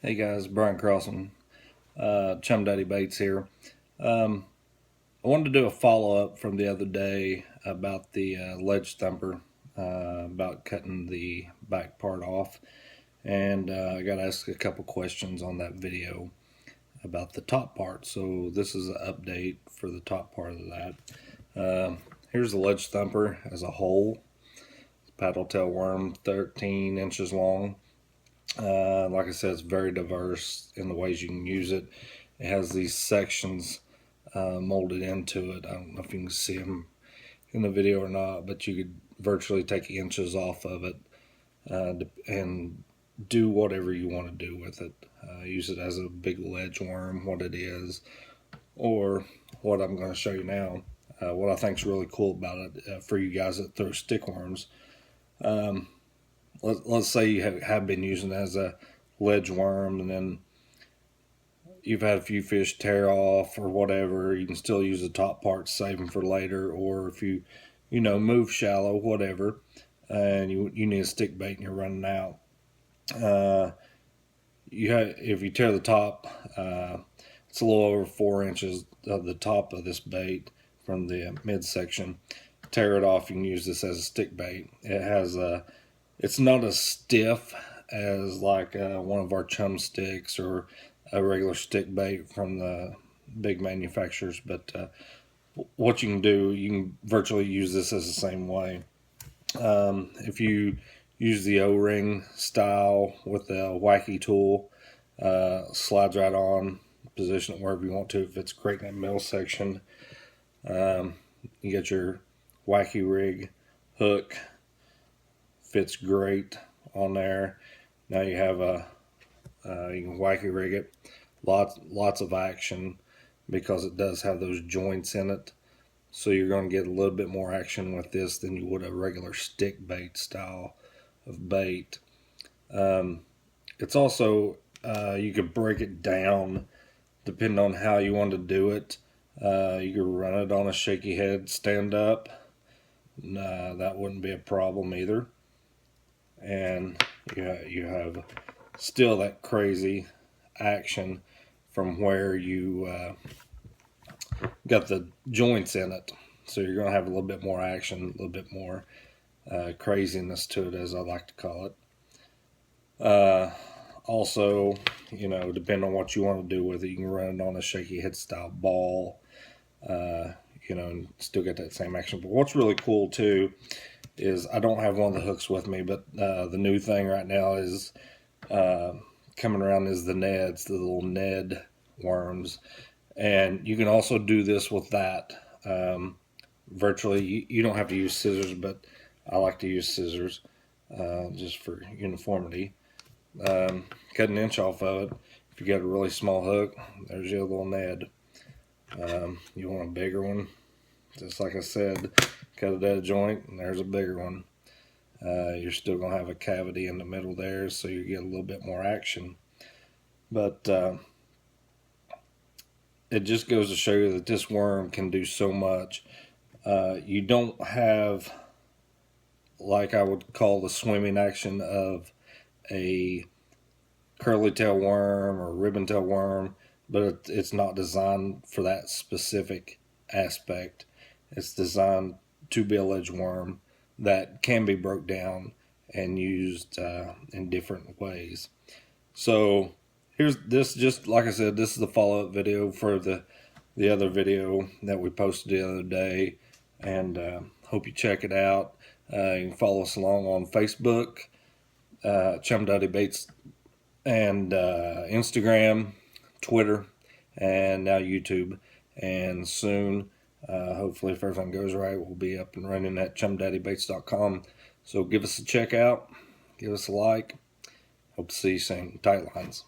Hey guys, Brian Crossan, Chumdaddy Baits here. I wanted to do a follow-up from the other day about the Ledge Thumper, about cutting the back part off, and I got asked a couple questions on that video about the top part. So this is an update for the top part of that. Here's the Ledge Thumper as a whole. It's paddle tail worm, 13 inches long. Like I said, it's very diverse in the ways you can use it. It has these sections molded into it. I don't know if you can see them in the video or not, but you could virtually take inches off of it and do whatever you want to do with it. Use it as a big ledge worm, what it is, or what I'm going to show you now. What I think is really cool about it for you guys that throw stick worms. Let's say you have been using it as a ledge worm, and then you've had a few fish tear off or whatever. You can still use the top part, save them for later, or if you move shallow, whatever, and you need a stick bait and you're running out. If you tear the top, it's a little over 4 inches of the top of this bait from the midsection. Tear it off. You can use this as a stick bait. It has it's not as stiff as like one of our chum sticks or a regular stick bait from the big manufacturers, but what you can do, you can virtually use this as the same way. If you use the O-ring style with the wacky tool, slides right on, position it wherever you want to. If it's great in that middle section, you get your wacky rig hook, fits great on there. Now you have you can wacky rig it, lots of action because it does have those joints in it, so you're going to get a little bit more action with this than you would a regular stick bait style of bait. It's also you could break it down depending on how you want to do it. You could run it on a shaky head stand up. That wouldn't be a problem either. And you have still that crazy action from where you got the joints in it. So you're going to have a little bit more action, a little bit more craziness to it, as I like to call it. Also, depending on what you want to do with it, you can run it on a shaky head style ball, and still get that same action. But what's really cool too is I don't have one of the hooks with me, but the new thing right now is coming around is the Neds, the little Ned worms. And you can also do this with that. Virtually, you don't have to use scissors, but I like to use scissors just for uniformity. Cut an inch off of it. If you got a really small hook, there's your little Ned. You want a bigger one, just like I said, cut it at a joint, and there's a bigger one. You're still going to have a cavity in the middle there, so you get a little bit more action. But it just goes to show you that this worm can do so much. You don't have, like I would call the swimming action of a curly tail worm or ribbon tail worm, but it's not designed for that specific aspect. It's designed to be a ledge worm that can be broke down and used in different ways. So here's this, just like I said, this is the follow-up video for the other video that we posted the other day, and hope you check it out. You can follow us along on Facebook, Chumdaddy Baits, and Instagram, Twitter, and now YouTube. And soon, hopefully if everything goes right, we'll be up and running at chumdaddybaits.com. So give us a check out, give us a like. Hope to see you soon. Tight lines.